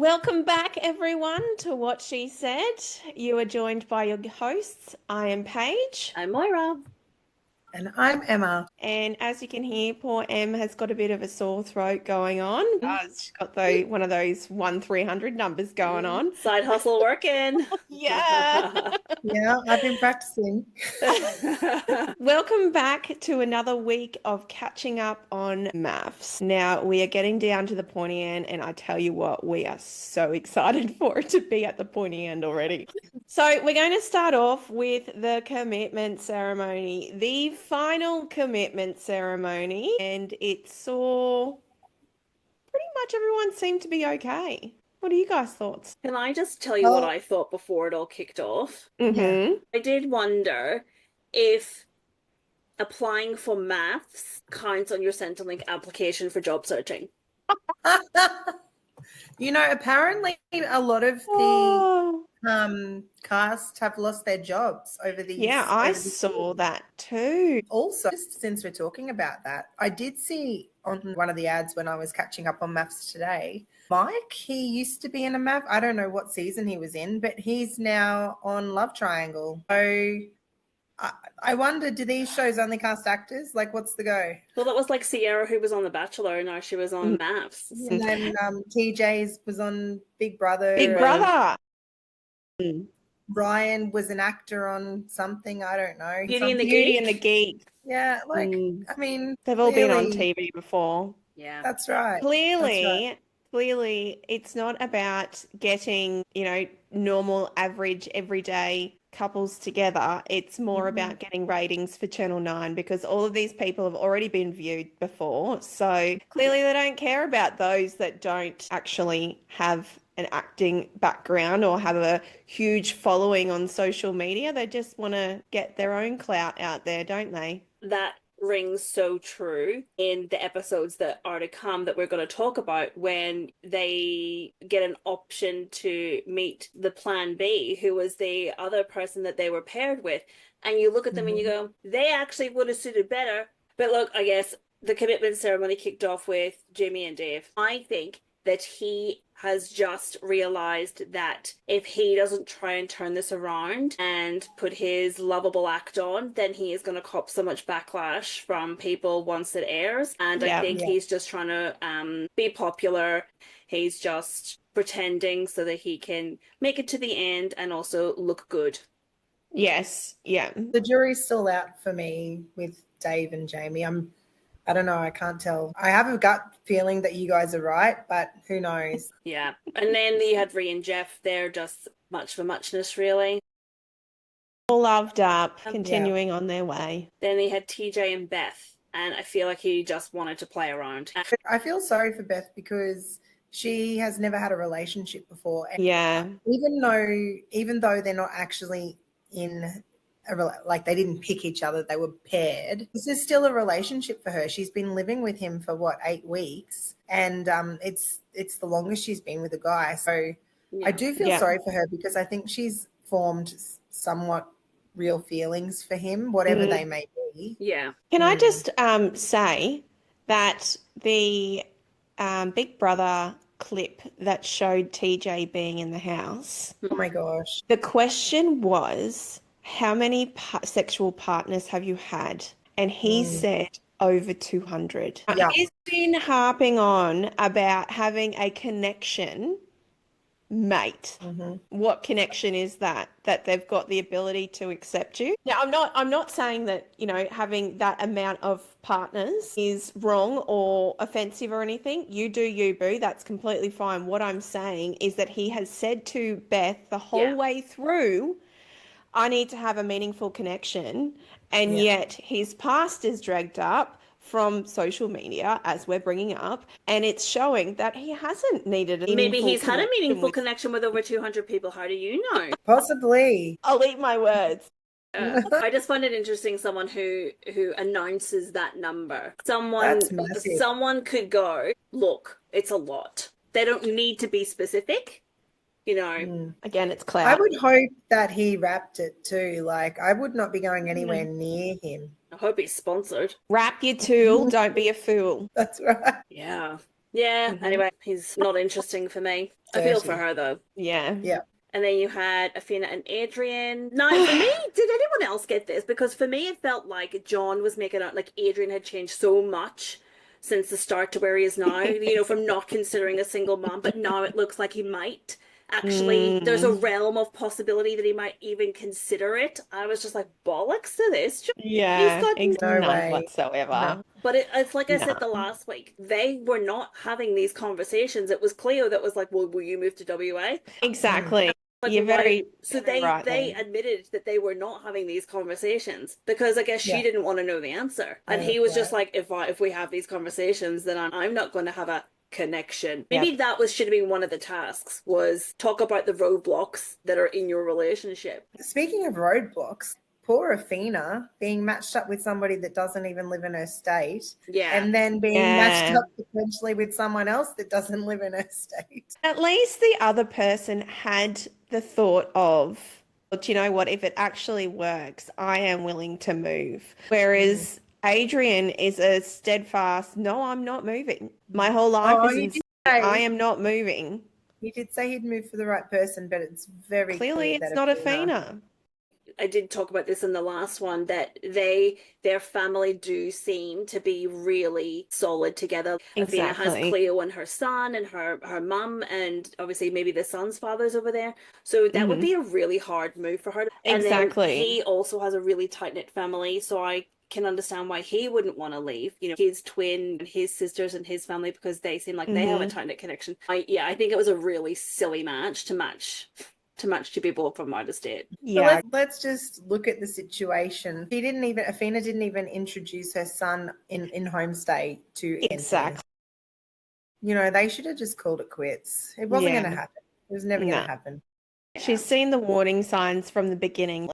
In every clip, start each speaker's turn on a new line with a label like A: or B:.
A: Welcome back, everyone, to What She Said. You are joined by your hosts. I am Paige.
B: I'm Moira.
C: And I'm Emma.
A: And as you can hear, poor Em has got a bit of a sore throat going on. She's got one of those 1-300 numbers going on.
B: Side hustle working.
A: Yeah.
C: Yeah, I've been practicing.
A: Welcome back to another week of catching up on MAFS. Now, we are getting down to the pointy end, and I tell you what, we are so excited for it to be at the pointy end already. So we're going to start off with the commitment ceremony, the final commitment ceremony, and it saw pretty much everyone seemed to be okay. What are you guys' thoughts?
B: Can I just tell you what I thought before it all kicked off?
A: Mm-hmm.
B: I did wonder if applying for MAFS counts on your Centrelink application for job searching.
C: Apparently a lot of the cast have lost their jobs over these.
A: Yeah, I saw that too.
C: Also, just since we're talking about that, I did see on one of the ads when I was catching up on MAFS today, Mike, he used to be in a MAF. I don't know what season he was in, but he's now on Love Triangle. So I wonder, do these shows only cast actors? Like, what's the go?
B: Well, that was like Sierra, who was on The Bachelor, and now she was on MAFS.
C: And then TJ's was on Big Brother.
A: Big Brother.
C: Ryan was an actor on something, I don't know.
B: Beauty and the
A: Beauty
B: Geek.
A: and the Geek.
C: Yeah, I mean,
A: they've all been on TV before.
B: Yeah,
C: that's right.
A: Clearly, it's not about getting, normal, average, everyday couples together. It's more about getting ratings for Channel 9 because all of these people have already been viewed before. So clearly they don't care about those that don't actually have an acting background or have a huge following on social media. They just want to get their own clout out there, don't they?
B: That rings so true in the episodes that are to come that we're going to talk about when they get an option to meet the plan B, who was the other person that they were paired with. And you look at them and you go, they actually would have suited better. But look, I guess the commitment ceremony kicked off with Jimmy and Dave. I think that he has just realized that if he doesn't try and turn this around and put his lovable act on, then he is going to cop so much backlash from people once it airs. And I think he's just trying to be popular. He's just pretending so that he can make it to the end and also look good.
A: Yes, yeah.
C: The jury's still out for me with Dave and Jamie. I don't know. I can't tell. I have a gut feeling that you guys are right, but who knows?
B: Yeah. And then you had Rhi and Jeff. They're just much for muchness, really.
A: All loved up, continuing on their way.
B: Then they had TJ and Beth, and I feel like he just wanted to play around.
C: I feel sorry for Beth because she has never had a relationship before. And even though they're not actually in like they didn't pick each other, they were paired. This is still a relationship for her. She's been living with him for 8 weeks, and it's the longest she's been with a guy. So I do feel sorry for her because I think she's formed somewhat real feelings for him, whatever they may be.
B: Yeah.
A: Can I just say that the Big Brother clip that showed TJ being in the house?
C: Oh my gosh!
A: The question was, how many sexual partners have you had? And he said over 200.
C: Yeah.
A: He's been harping on about having a connection mate. What connection is that they've got the ability to accept you? Now, I'm not saying that, having that amount of partners is wrong or offensive or anything. You do you, boo. That's completely fine. What I'm saying is that he has said to Beth the whole way through, I need to have a meaningful connection, and yet his past is dragged up from social media, as we're bringing up, and it's showing that he hasn't needed a meaningful
B: Maybe he's had a meaningful
A: connection
B: connection with over 200 people. How do you know?
C: Possibly.
A: I'll eat my words.
B: I just find it interesting, someone who announces that number. Someone could go, look, it's a lot. They don't need to be specific.
A: Again, it's clout.
C: I would hope that he wrapped it too. Like, I would not be going anywhere near him.
B: I hope he's sponsored.
A: Wrap your tool, don't be a fool.
C: That's right.
B: Yeah. Yeah, anyway, he's not interesting for me. I feel for her though.
A: Yeah.
C: Yeah.
B: And then you had Awhina and Adrian. Now, for me, did anyone else get this? Because for me, it felt like John was making out like Adrian had changed so much since the start to where he is now, from not considering a single mom, but now it looks like he might. Actually, there's a realm of possibility that he might even consider it. I was just like, bollocks to this. He's got
C: No way.
A: whatsoever.
C: No.
B: But it's like I said the last week, they were not having these conversations. It was Cleo that was like, well, will you move to WA?
A: Exactly.
B: Like,
A: You're very
B: so they admitted that they were not having these conversations because I guess she didn't want to know the answer, and he was just like, if we have these conversations, then I'm not going to have a connection. Maybe that should have been one of the tasks, was talk about the roadblocks that are in your relationship.
C: Speaking of roadblocks, poor Awhina being matched up with somebody that doesn't even live in her state, and then being matched up potentially with someone else that doesn't live in her state.
A: At least the other person had the thought of, well, do you know what? If it actually works, I am willing to move. Whereas Adrian is a steadfast, no, I'm not moving. My whole life is in I am not moving.
C: He did say he'd move for the right person, but it's very
A: clearly it's not Awhina.
B: I did talk about this in the last one, that their family do seem to be really solid together.
A: Exactly.
B: Awhina has Cleo and her son and her mum, and obviously maybe the son's father's over there. So that would be a really hard move for her.
A: Exactly.
B: And then he also has a really tight-knit family, so I can understand why he wouldn't want to leave. His twin and his sisters and his family, because they seem like they have a tight-knit connection. I think it was a really silly match to match two people from out of state.
C: Yeah. So let's just look at the situation. Awhina didn't even introduce her son in homestay to
A: Exactly.
C: Anthony. They should have just called it quits. It wasn't going to happen. It was never going to happen.
A: She's seen the warning signs from the beginning.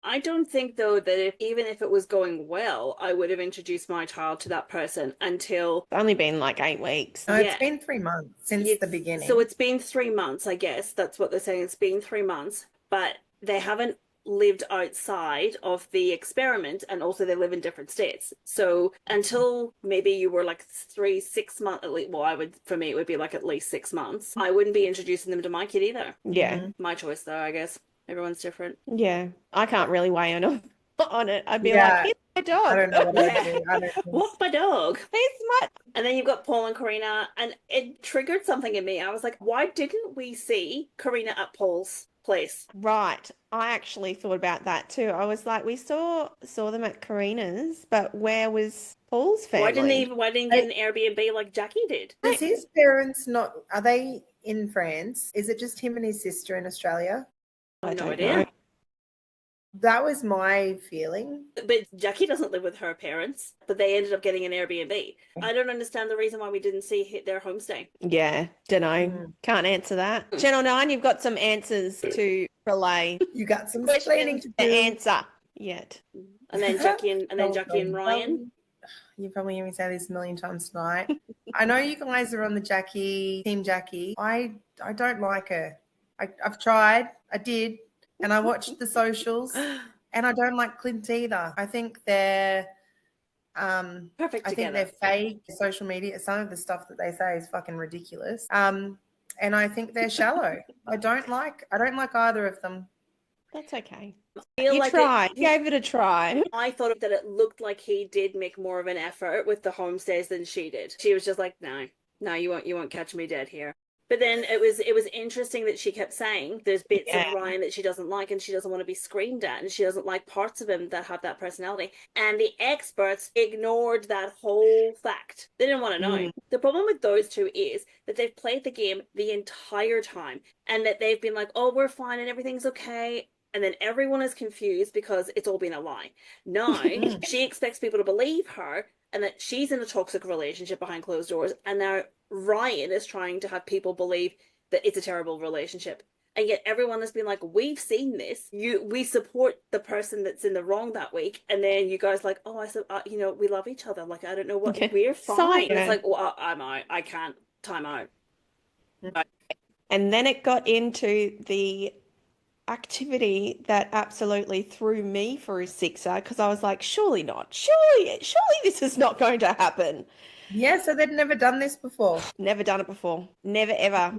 B: I don't think, though, that even if it was going well, I would have introduced my child to that person until...
A: It's only been like 8 weeks.
C: No, it's been 3 months since the beginning.
B: So it's been 3 months, I guess. That's what they're saying. It's been 3 months, but they haven't lived outside of the experiment, and also they live in different states. So until maybe you were like 6 months, at least, well, for me, it would be like at least 6 months. I wouldn't be introducing them to my kid either.
A: Yeah.
B: My choice, though, I guess. Everyone's different.
A: Yeah. I can't really weigh in on it. I'd be like, here's my dog.
C: I don't know what I'd do. I don't
B: Walk my dog.
A: Here's my...
B: And then you've got Paul and Karina, and it triggered something in me. I was like, why didn't we see Karina at Paul's place?
A: Right. I actually thought about that too. I was like, we saw them at Karina's, but where was Paul's family?
B: Why didn't he get an Airbnb like Jacqui did?
C: Does his parents are they in France? Is it just him and his sister in Australia?
B: I have no idea.
C: That was my feeling.
B: But Jacqui doesn't live with her parents, but they ended up getting an Airbnb. I don't understand the reason why we didn't see their homestay.
A: Yeah, don't know. Can't answer that. Channel 9, you've got some answers to relay.
C: You got some explaining to do.
A: Answer yet.
B: And then Jacqui and Ryan.
C: You probably hear me say this a million times tonight. I know you guys are on the team Jacqui. I don't like her. I've tried. I did. And I watched the socials, and I don't like Clint either. I think they're
B: perfect.
C: I think they're fake. Social media, some of the stuff that they say is fucking ridiculous. And I think they're shallow. I don't like either of them.
A: That's okay.
B: You
A: tried. You gave it a try.
B: I thought that it looked like he did make more of an effort with the homestays than she did. She was just like, no, you won't catch me dead here. But then it was interesting that she kept saying there's bits of Ryan that she doesn't like, and she doesn't want to be screamed at, and she doesn't like parts of him that have that personality. And the experts ignored that whole fact. They didn't want to know. The problem with those two is that they've played the game the entire time, and that they've been like, oh, we're fine and everything's okay. And then everyone is confused because it's all been a lie. Now, she expects people to believe her and that she's in a toxic relationship behind closed doors, and now Ryan is trying to have people believe that it's a terrible relationship. And yet everyone has been like, we've seen this. We support the person that's in the wrong that week. And then you guys like, oh, I said, we love each other. Like, I don't know what, we're fine. It's like, well, I'm out. I can't. Time out.
A: And then it got into the activity that absolutely threw me for a sixer, because I was like, surely not. Surely this is not going to happen.
C: Yeah, so they'd never done this before.
A: Never done it before. Never, ever.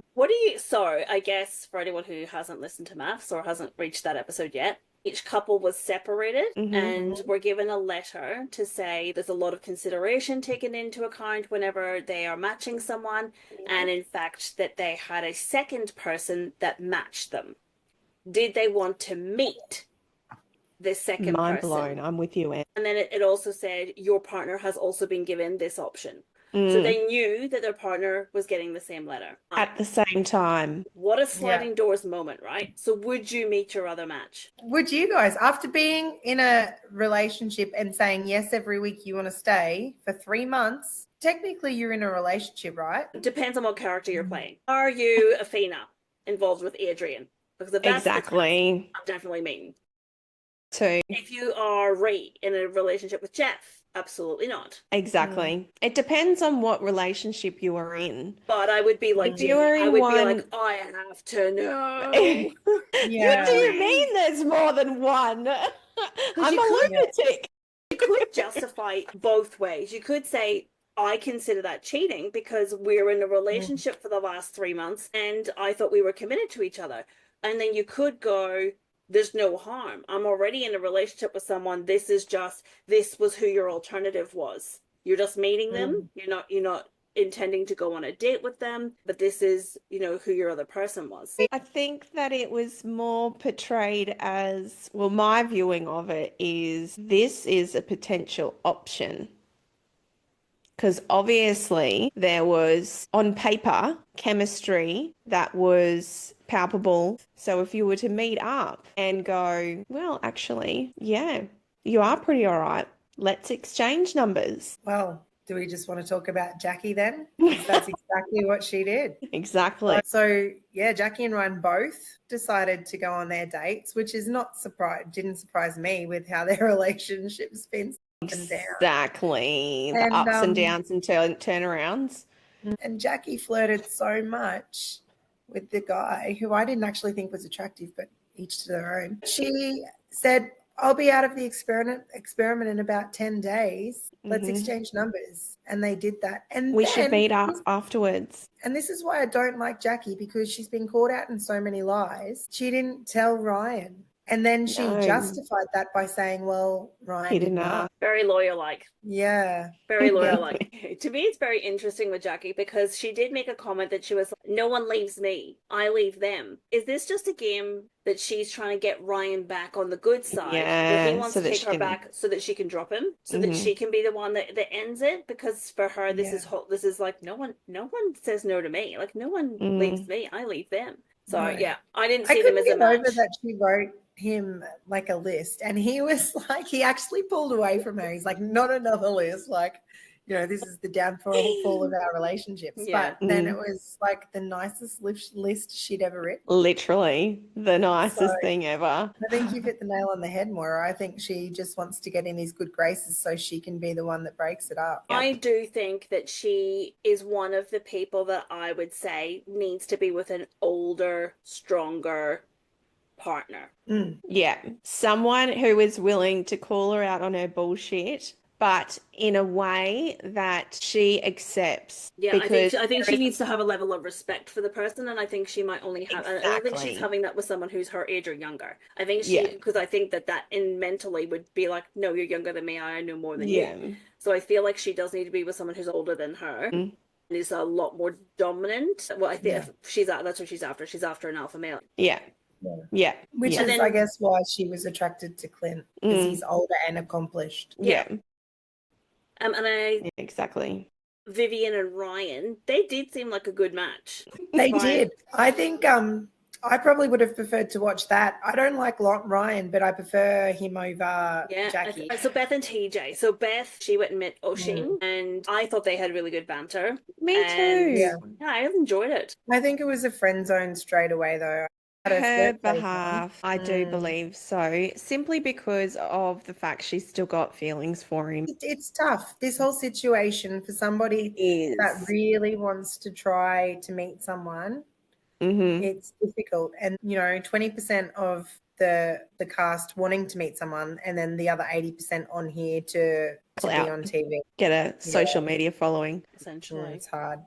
B: So I guess for anyone who hasn't listened to MAFS or hasn't reached that episode yet, each couple was separated and were given a letter to say there's a lot of consideration taken into account whenever they are matching someone, and in fact that they had a second person that matched them. Did they want to meet this second
A: Mind
B: person?
A: blown. I'm with you, Anne.
B: And then it also said your partner has also been given this option. So they knew that their partner was getting the same letter.
A: At the same time.
B: What a sliding doors moment, right? So would you meet your other match?
C: Would you guys, after being in a relationship and saying yes every week you want to stay for 3 months, technically you're in a relationship, right?
B: Depends on what character you're playing. Are you Awhina involved with Adrian? Because if that's
A: exactly.
B: I'm definitely meeting.
A: Too.
B: If you are Rhi in a relationship with Jeff, absolutely not.
A: Exactly. It depends on what relationship you are in.
B: But I would be like, I have to know.
A: What do you mean there's more than one? I'm a lunatic.
B: You could justify both ways. You could say, I consider that cheating because we're in a relationship for the last 3 months and I thought we were committed to each other. And then you could go, there's no harm. I'm already in a relationship with someone. This was who your alternative was. You're just meeting them. You're not intending to go on a date with them, but this is, who your other person was.
A: I think that it was more portrayed as, well, my viewing of it is this is a potential option. Because obviously there was, on paper, chemistry that was palpable. So if you were to meet up and go, well, actually, yeah, you are pretty all right. Let's exchange numbers.
C: Well, do we just want to talk about Jacqui then? Because that's exactly what she did.
A: Exactly.
C: So, yeah, Jacqui and Ryan both decided to go on their dates, which is didn't surprise me with how their relationship's been.
A: Exactly. The ups and downs and turnarounds.
C: And Jacqui flirted so much with the guy who I didn't actually think was attractive, but each to their own. She said, I'll be out of the experiment in about 10 days. Let's exchange numbers. And they did that. And
A: we should meet up afterwards.
C: And this is why I don't like Jacqui, because she's been caught out in so many lies. She didn't tell Ryan. And then she justified that by saying, well, Ryan did not.
B: Very lawyer-like.
C: Yeah.
B: Very lawyer-like. To me, it's very interesting with Jacqui because she did make a comment that she was like, no one leaves me. I leave them. Is this just a game that she's trying to get Ryan back on the good side?
A: Yeah.
B: Where he wants to take her back so that she can drop him? So that she can be the one that ends it? Because for her, this is like, no one says no to me. Like, no one leaves me. I leave them. So, I didn't see them as a match.
C: I couldn't get over that she wrote him like a list, and he was like, he actually pulled away from her. He's like, not another list, like, this is the downfall of our relationships. But then it was like the nicest list she'd ever written.
A: Literally the nicest thing ever.
C: I think you've hit the nail on the head, Moira. I think she just wants to get in his good graces so she can be the one that breaks it up.
B: I do think that she is one of the people that I would say needs to be with an older, stronger partner.
A: Yeah. Someone who is willing to call her out on her bullshit, but in a way that she accepts.
B: Yeah, because I think she needs to have a level of respect for the person, and I think she might only have. I don't think she's having that with someone who's her age or younger. I think because I think that in mentally would be like, no, you're younger than me. I know more than you. So I feel like she does need to be with someone who's older than her. And is a lot more dominant. Well, I think that's what she's after. She's after an alpha male.
A: Yeah.
C: Which is, I guess, why she was attracted to Clint, because he's older and accomplished.
A: Exactly.
B: Vivian and Ryan, they did seem like a good match.
C: They did. I think I probably would have preferred to watch that. I don't like Ryan, but I prefer him over Jacqui.
B: So Beth and TJ. So Beth, she went and met Oshin, and I thought they had really good banter.
A: Me too.
B: Yeah, I enjoyed it.
C: I think it was a friend zone straight away, though.
A: Her behalf, I do believe so, simply because of the fact she's still got feelings for him.
C: It's tough, this whole situation, for somebody that really wants to try to meet someone. It's difficult. And 20% of the cast wanting to meet someone, and then the other 80% on here to to be on TV.
A: Get a social media following.
B: Essentially.
C: It's hard.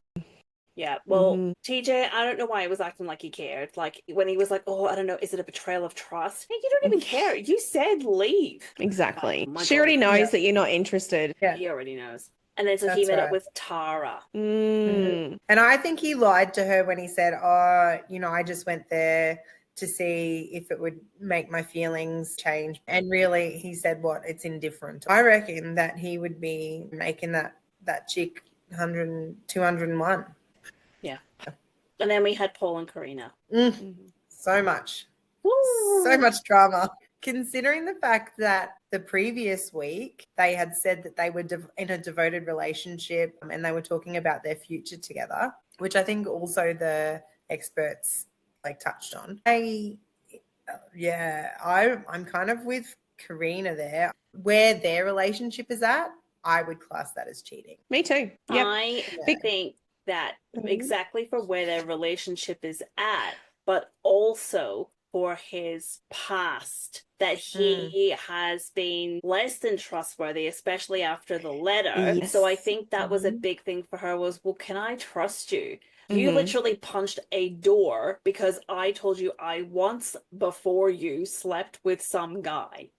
B: Yeah, well, TJ, I don't know why he was acting like he cared. Like, when he was like, oh, I don't know, is it a betrayal of trust? Hey, you don't even care. You said leave.
A: Exactly.
B: Oh,
A: she already knows that you're not interested.
C: Yeah.
B: He already knows. And then so he met up with Tara.
C: And I think he lied to her when he said, oh, you know, I just went there to see if it would make my feelings change. And really, he said, what? It's indifferent. I reckon that he would be making that chick 100, 201.
B: Yeah. And then we had Paul and Karina.
C: So much. So much drama. Considering the fact that the previous week they had said that they were in a devoted relationship and they were talking about their future together, which I think also the experts like touched on. I'm kind of with Karina there. Where their relationship is at, I would class that as cheating.
A: Me too. Yep.
B: I think that exactly for where their relationship is at, but also for his past, that he has been less than trustworthy, especially after the letter.
A: Yes.
B: So I think that was a big thing for her was, well, can I trust you? You literally punched a door because I told you I once before you slept with some guy.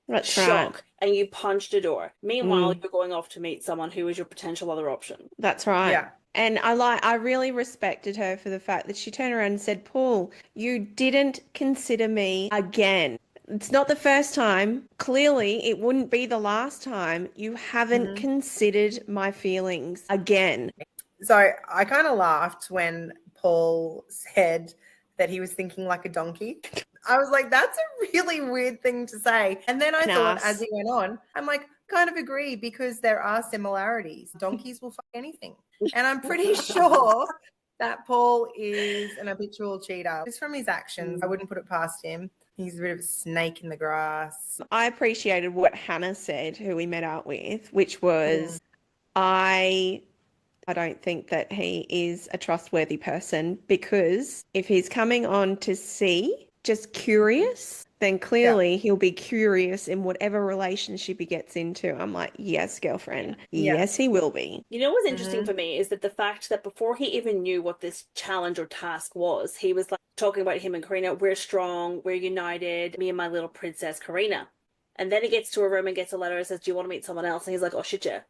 A: That's
B: Shock.
A: right.
B: And you punched a door. Meanwhile, you're going off to meet someone who is your potential other option.
A: That's right.
C: Yeah.
A: And I really respected her for the fact that she turned around and said, Paul, you didn't consider me again. It's not the first time. Clearly, it wouldn't be the last time. You haven't considered my feelings again.
C: So I kind of laughed when Paul said that he was thinking like a donkey. I was like, that's a really weird thing to say. And then I thought, as he went on, I'm like, kind of agree, because there are similarities. Donkeys will fuck anything. And I'm pretty sure that Paul is an habitual cheater. Just from his actions, I wouldn't put it past him. He's a bit of a snake in the grass.
A: I appreciated what Hannah said, who we met up with, which was, I don't think that he is a trustworthy person, because if he's coming on to see, just curious, then clearly he'll be curious in whatever relationship he gets into. I'm like, yes, girlfriend. Yes, he will be.
B: You know what's interesting for me is that the fact that before he even knew what this challenge or task was, he was like talking about him and Karina, we're strong, we're united, me and my little princess Karina. And then he gets to a room and gets a letter and says, do you want to meet someone else? And he's like, oh shit, yeah.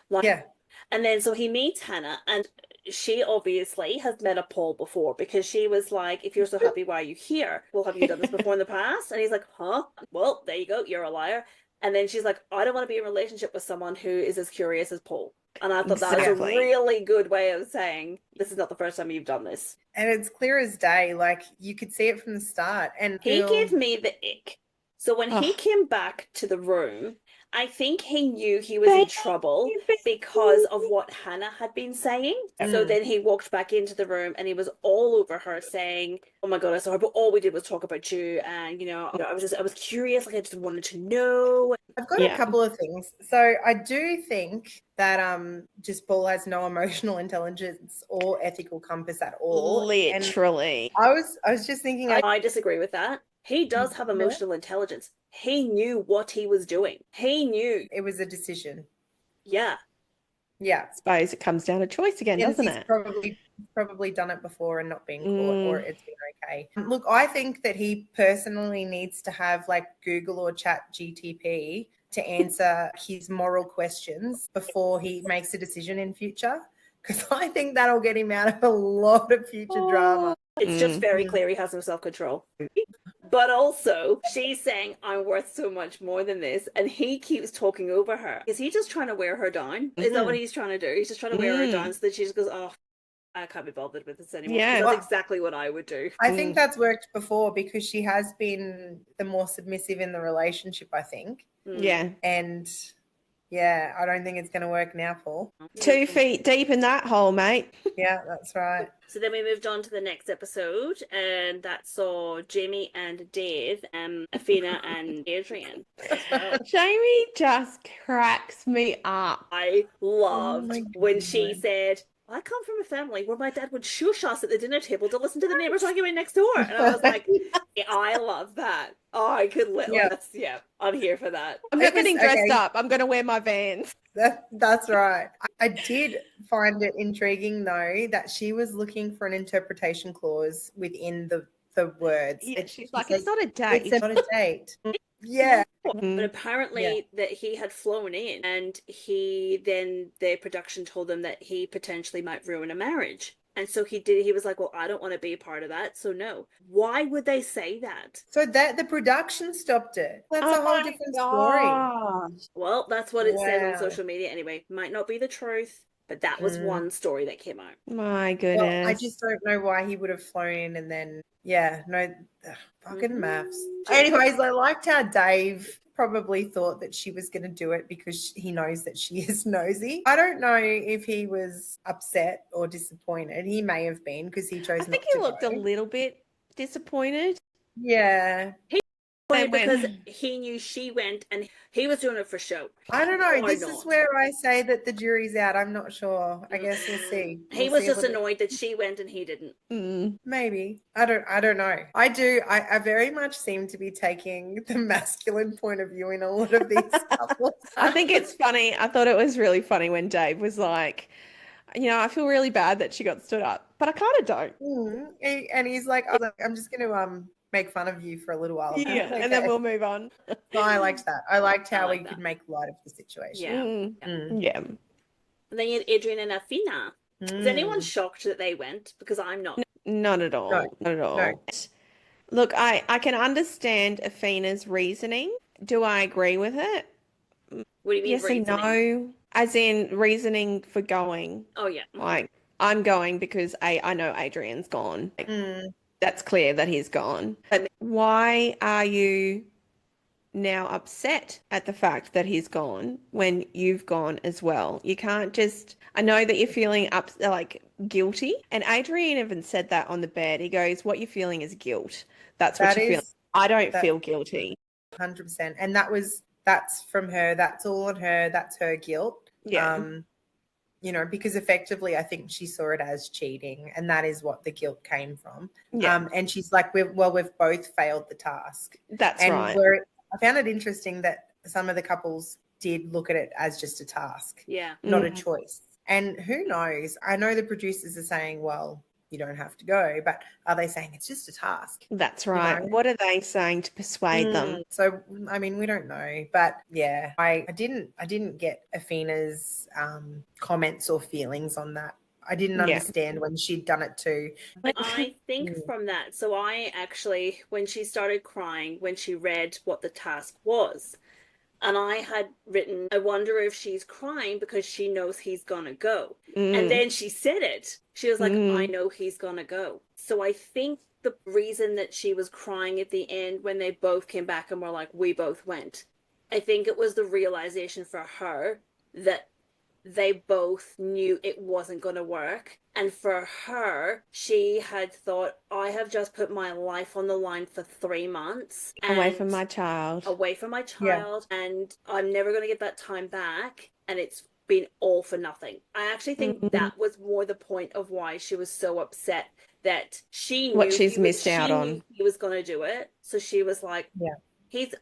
B: Like, and then so he meets Hannah, and she obviously has met a Paul before, because she was like, if you're so happy, why are you here? Well, have you done this before in the past? And he's like, huh? Well, there you go. You're a liar. And then she's like, I don't want to be in a relationship with someone who is as curious as Paul. And I thought that was a really good way of saying, this is not the first time you've done this.
C: And it's clear as day. Like, you could see it from the start. And
B: he gave me the ick. So when he came back to the room, I think he knew he was in trouble because of what Hannah had been saying. So then he walked back into the room and he was all over her saying, oh my God, I saw her, but all we did was talk about you. And, I was curious. Like, I just wanted to know.
C: I've got a couple of things. So I do think that just Paul has no emotional intelligence or ethical compass at all.
A: Literally.
C: And I was just thinking.
B: I disagree with that. He does have emotional intelligence. He knew what he was doing. He knew.
C: It was a decision.
B: Yeah.
C: Yeah.
A: I suppose it comes down to choice again, doesn't it?
C: Probably done it before and not been caught, or it's been okay. Look, I think that he personally needs to have like Google or Chat GTP to answer his moral questions before he makes a decision in future, because I think that'll get him out of a lot of future drama.
B: It's just very clear he has no self-control. But also, she's saying, I'm worth so much more than this. And he keeps talking over her. Is he just trying to wear her down? Is that what he's trying to do? He's just trying to wear her down so that she just goes, oh, I can't be bothered with this anymore. Yeah. That's exactly what I would do.
C: I think that's worked before, because she has been the more submissive in the relationship, I think.
A: Yeah.
C: And yeah, I don't think it's going to work now, Paul.
A: 2 feet deep in that hole, mate.
C: Yeah, that's right.
B: So then we moved on to the next episode, and that saw Jamie and Dave, Awhina and Adrian.
A: Jamie just cracks me up.
B: I loved when she said, I come from a family where my dad would shush us at the dinner table to listen to the neighbors arguing next door. And I was like, yeah, I love that. Oh, I could I'm here for that.
A: I'm not getting dressed up. I'm going to wear my Vans.
C: That's right. I did find it intriguing, though, that she was looking for an interpretation clause within the words.
A: Yeah, she's like, it's not a date.
C: It's not a date. Yeah.
B: But apparently that he had flown in, and the production told him that he potentially might ruin a marriage. And so he was like, well, I don't want to be a part of that, so no. Why would they say that?
C: So that the production stopped it. That's a whole different story.
B: Well, that's what it says on social media anyway. Might not be the truth, but that was one story that came out.
A: My goodness.
C: Well, I just don't know why he would have flown in and then, fucking MAFS. Anyways, I liked how Dave probably thought that she was going to do it because he knows that she is nosy. I don't know if he was upset or disappointed. He may have been because he chose not to go.
A: I think he looked a little bit disappointed.
C: Yeah.
B: Because he knew she went and he was doing it for show.
C: I don't know. This is where I say that the jury's out. I'm not sure. I guess we'll see.
B: He was just annoyed that she went and he didn't.
C: Maybe. I don't know. I very much seem to be taking the masculine point of view in a lot of these couples.
A: I think it's funny. I thought it was really funny when Dave was like, I feel really bad that she got stood up, but I kind of don't.
C: And he's like, I'm just going to make fun of you for a little while.
A: Yeah, okay. And then we'll move on.
C: So I liked that. I liked how we could make light of the situation.
B: Yeah. And then you had Adrian and Awhina. Is anyone shocked that they went? Because I'm not.
A: Not at all. No. Not at all. No. Look, I can understand Awhina's reasoning. Do I agree with it?
B: What do you mean
A: yes
B: reasoning?
A: And no. As in reasoning for going.
B: Oh, yeah.
A: Like, I'm going because I know Adrian's gone. That's clear that he's gone. But why are you now upset at the fact that he's gone when you've gone as well? You can't just... I know that you're feeling guilty. And Adrian even said that on the bed. He goes, what you're feeling is guilt. That's what you're feeling. I don't feel guilty.
C: 100%. And that's from her. That's all on her. That's her guilt.
A: Yeah.
C: Because effectively I think she saw it as cheating, and that is what the guilt came from.
A: Yeah.
C: And she's like, we've both failed the task.
A: That's right.
C: I found it interesting that some of the couples did look at it as just a task.
B: Yeah.
C: Not a choice. And who knows? I know the producers are saying, well, you don't have to go, but are they saying it's just a task?
A: That's right. What are they saying to persuade them?
C: So, I mean, we don't know, but yeah, I didn't get Awhina's comments or feelings on that. I didn't understand when she'd done it too.
B: I think from that, so I actually, when she started crying, when she read what the task was, and I had written, I wonder if she's crying because she knows he's going to go. And then she said it. She was like, I know he's going to go. So I think the reason that she was crying at the end when they both came back and were like, we both went, I think it was the realization for her that they both knew it wasn't going to work. And for her, she had thought, I have just put my life on the line for 3 months.
A: Away from my child.
B: And I'm never going to get that time back. And it's been all for nothing. I actually think that was more the point of why she was so upset, that she knew
A: what she's missed out on.
B: He was going to do it. So she was like,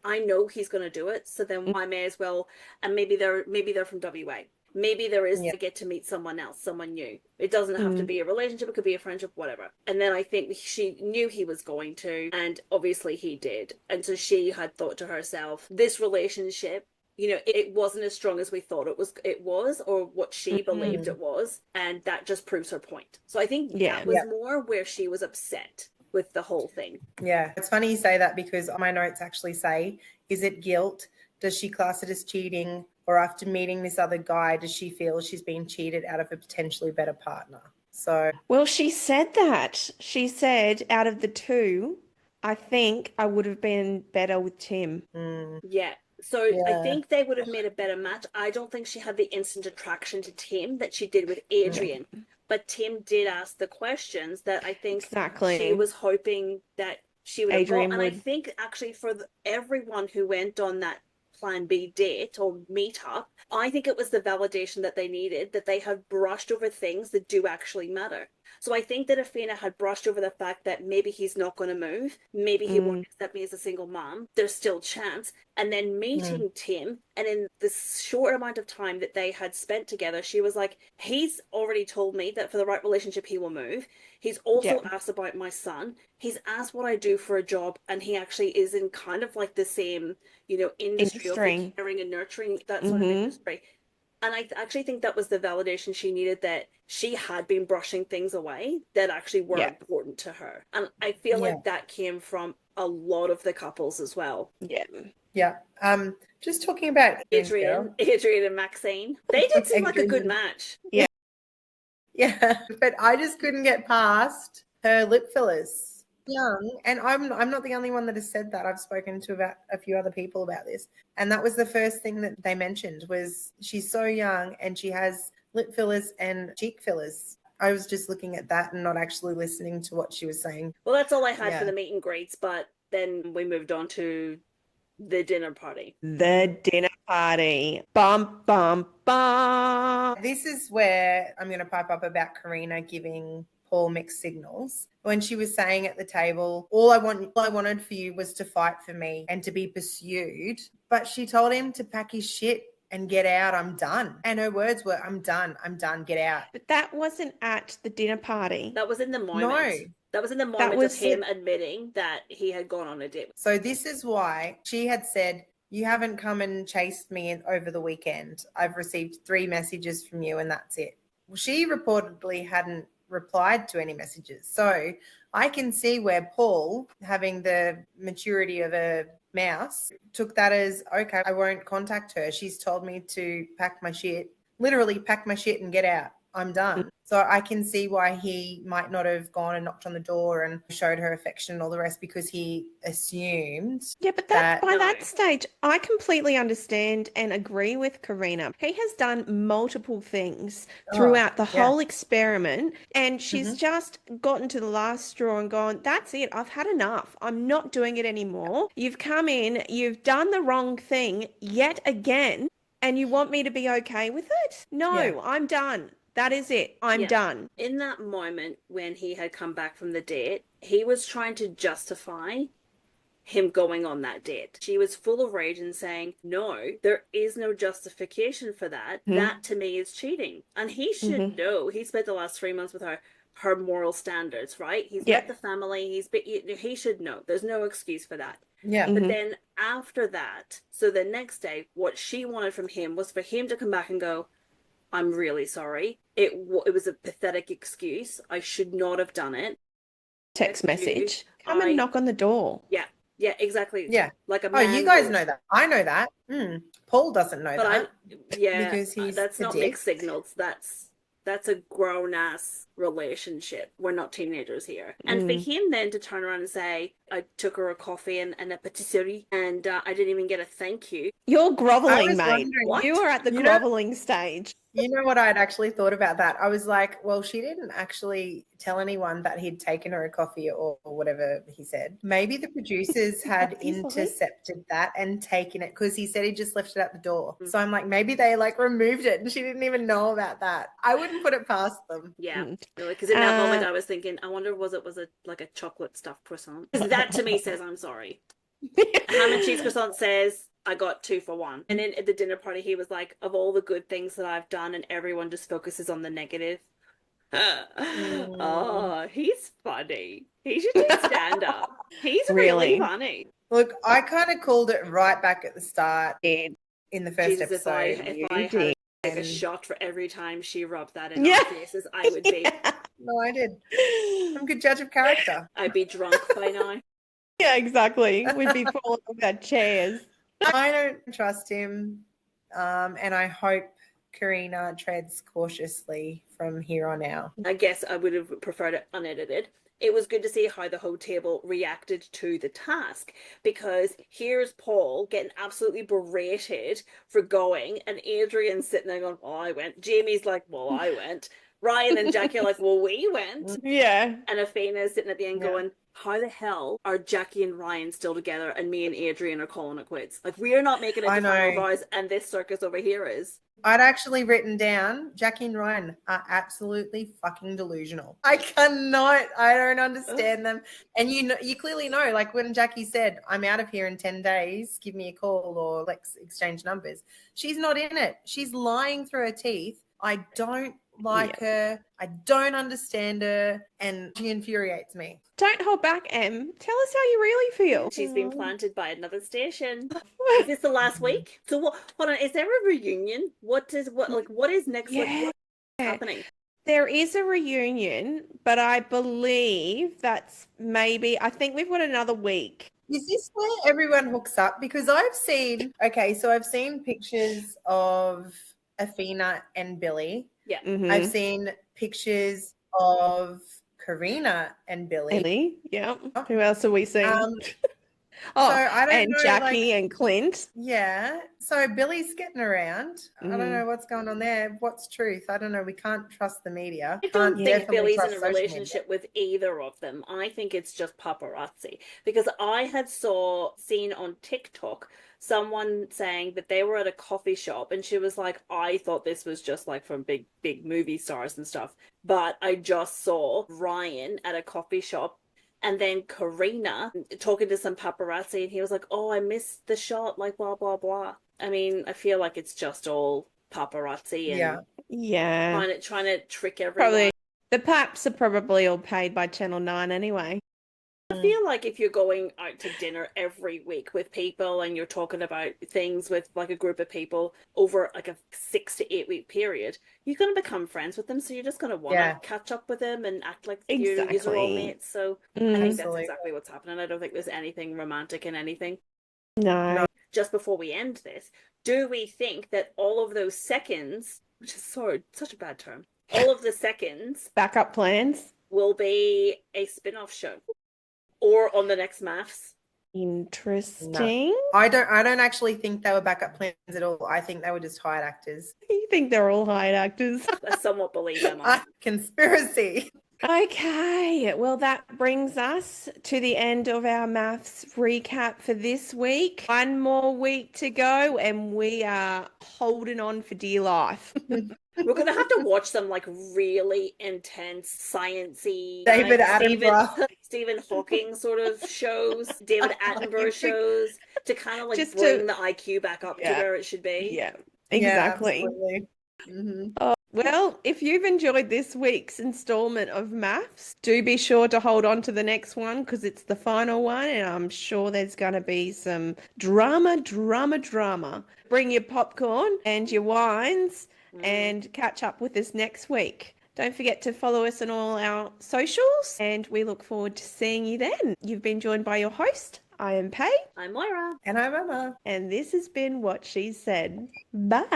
B: I know he's going to do it. So then I may as well. And maybe they're from WA. Maybe there is to get to meet someone else, someone new. It doesn't have to be a relationship. It could be a friendship, whatever. And then I think she knew he was going to, and obviously he did. And so she had thought to herself, this relationship, it wasn't as strong as we thought it was, or what she believed it was. And that just proves her point. So I think that was more where she was upset with the whole thing.
C: Yeah. It's funny you say that, because my notes actually say, is it guilt? Does she class it as cheating? Or after meeting this other guy, does she feel she's been cheated out of a potentially better partner? So,
A: well, she said that. She said, out of the two, I think I would have been better with Tim.
B: Yeah. So I think they would have made a better match. I don't think she had the instant attraction to Tim that she did with Adrian. But Tim did ask the questions that I think she was hoping that she would have got. And I think actually for everyone who went on that plan B date or meet up. I think it was the validation that they needed, that they had brushed over things that do actually matter. So I think that Awhina had brushed over the fact that maybe he's not going to move, maybe he won't accept me as a single mom, there's still chance. And then meeting Tim, and in this short amount of time that they had spent together, she was like, he's already told me that for the right relationship he will move. He's also asked about my son. He's asked what I do for a job, and he actually is in kind of like the same, industry of like caring and nurturing, that sort of industry. And I actually think that was the validation she needed, that she had been brushing things away that actually were important to her. And I feel like that came from a lot of the couples as well.
A: Yeah.
C: Yeah. Just talking about
B: Adrian and Maxine. They did seem like a good match.
A: Yeah.
C: Yeah. But I just couldn't get past her lip fillers. Young, and I'm not the only one that has said that. I've spoken to about a few other people about this, and that was the first thing that they mentioned, was she's so young and she has lip fillers and cheek fillers. I was just looking at that and not actually listening to what she was saying.
B: Well, that's all I had for the meet and greets, but then we moved on to the dinner party.
A: The dinner party. Bum, bum, bum.
C: This is where I'm going to pipe up about Karina giving Paul mixed signals. When she was saying at the table, all I wanted for you was to fight for me and to be pursued. But she told him to pack his shit and get out. I'm done. And her words were, I'm done, get out.
A: But that wasn't at the dinner party.
B: That was in the moment. No. That was in the moment of him admitting that he had gone on a date.
C: So this is why she had said, you haven't come and chased me over the weekend. I've received 3 messages from you and that's it. Well, she reportedly hadn't replied to any messages. So I can see where Paul, having the maturity of a mouse, took that as, okay, I won't contact her. She's told me to pack my shit, literally pack my shit and get out. I'm done. So I can see why he might not have gone and knocked on the door and showed her affection and all the rest, because he assumed.
A: Yeah, but that stage, I completely understand and agree with Karina. He has done multiple things throughout the whole experiment, and she's just gotten to the last straw and gone, that's it. I've had enough. I'm not doing it anymore. You've come in, you've done the wrong thing yet again, and you want me to be okay with it? No, I'm done. That is it. I'm done.
B: In that moment when he had come back from the date, he was trying to justify him going on that date. She was full of rage and saying, no, there is no justification for that. That to me is cheating. And he should know. He spent the last 3 months with her moral standards, right? He's met the family. He should know. There's no excuse for that.
C: Yeah.
B: But then after that, so the next day, what she wanted from him was for him to come back and go, I'm really sorry. It was a pathetic excuse. I should not have done it.
A: Text message. Come and knock on the door.
B: Yeah, exactly.
C: Yeah.
B: Like a man.
C: Oh, you guys know that. I know that. Paul doesn't know that.
B: Because that's not mixed signals. That's a grown-ass relationship. We're not teenagers here. And for him then to turn around and say, I took her a coffee and a patisserie, and I didn't even get a thank you.
A: You're groveling, mate. You are at the groveling stage.
C: You know what I'd actually thought about that? I was like, well, she didn't actually tell anyone that he'd taken her a coffee or whatever he said. Maybe the producers had intercepted that and taken it, because he said he just left it at the door. So I'm like, maybe they removed it and she didn't even know about that. I wouldn't put it past them.
B: Yeah, really, because in that moment I was thinking, I wonder was it like a chocolate stuffed croissant? That to me says I'm sorry. Ham and cheese croissant says I got 2 for 1. And then at the dinner party, he was like, of all the good things that I've done, and everyone just focuses on the negative. Oh, he's funny. He should do stand-up. He's really funny.
C: Look, I kind of called it right back at the start in the first episode.
B: If I had like a shot for every time she rubbed that in our faces, I would be.
C: No, I did. I'm a good judge of character.
B: I'd be drunk by now.
A: Yeah, exactly. We'd be falling off our chairs.
C: I don't trust him, and I hope Karina treads cautiously from here on out.
B: I guess I would have preferred it unedited. It was good to see how the whole table reacted to the task, because here's Paul getting absolutely berated for going, and Adrian's sitting there going, well, I went. Jamie's like, well, I went. Ryan and Jacqui are like, well, we went.
A: Yeah.
B: And Awhina is sitting at the end going, how the hell are Jacqui and Ryan still together and me and Adrian are calling it quits? Like, we are not making it to final vows, and this circus over here is.
C: I'd actually written down Jacqui and Ryan are absolutely fucking delusional. I don't understand them. And you clearly know, like when Jacqui said, I'm out of here in 10 days, give me a call or let's exchange numbers. She's not in it. She's lying through her teeth. I don't like her. I don't understand her. And she infuriates me.
A: Don't hold back, Em. Tell us how you really feel.
B: She's been planted by another station. Is this the last week? So what? Hold on. Is there a reunion? What is next? Like, what's happening?
A: There is a reunion, but I believe that's I think we've got another week.
C: Is this where everyone hooks up? Because I've seen pictures of Awhina and Billy.
B: Yeah.
A: Mm-hmm.
C: I've seen pictures of Karina and Billy.
A: Yeah. Who else are we seeing? Jacqui and Clint.
C: Yeah. So Billy's getting around. I don't know what's going on there. What's truth? I don't know. We can't trust the media.
B: I don't think Billy's in a relationship with either of them. I think it's just paparazzi. Because I had seen on TikTok someone saying that they were at a coffee shop and she was like, I thought this was just like from big movie stars and stuff. But I just saw Ryan at a coffee shop. And then Karina talking to some paparazzi, and he was like, oh, I missed the shot, like, blah, blah, blah. I mean, I feel like it's just all paparazzi and trying to trick everyone.
A: Probably. The paps are probably all paid by Channel 9 anyway.
B: I feel like if you're going out to dinner every week with people and you're talking about things with like a group of people over like a 6 to 8 week period, you're going to become friends with them. So you're just going to want to catch up with them and act like you're all mates. So I think that's exactly what's happening. I don't think there's anything romantic in anything.
A: No.
B: Just before we end this, do we think that all of those seconds, which is such a bad term, all of the seconds
A: backup plans
B: will be a spin-off show? Or on the next MAFS.
A: Interesting.
C: No. I don't actually think they were backup plans at all. I think they were just hired actors.
A: You think they're all hired actors?
B: I somewhat believe them.
C: Conspiracy.
A: Okay, well that brings us to the end of our MAFS recap for this week. One more week to go and we are holding on for dear life.
B: We're going to have to watch some like really intense sciencey
C: David Attenborough.
B: Stephen Hawking sort of shows, David Attenborough shows to kind of like bring the IQ back up to where it should be.
A: Yeah, exactly.
C: Yeah,
A: well, if you've enjoyed this week's installment of MAFS, do be sure to hold on to the next one because it's the final one and I'm sure there's going to be some drama. Bring your popcorn and your wines and catch up with us next week. Don't forget to follow us on all our socials and we look forward to seeing you then. You've been joined by your host. I am Pay.
B: I'm Moira.
C: And I'm Emma.
A: And this has been What She Said. Bye.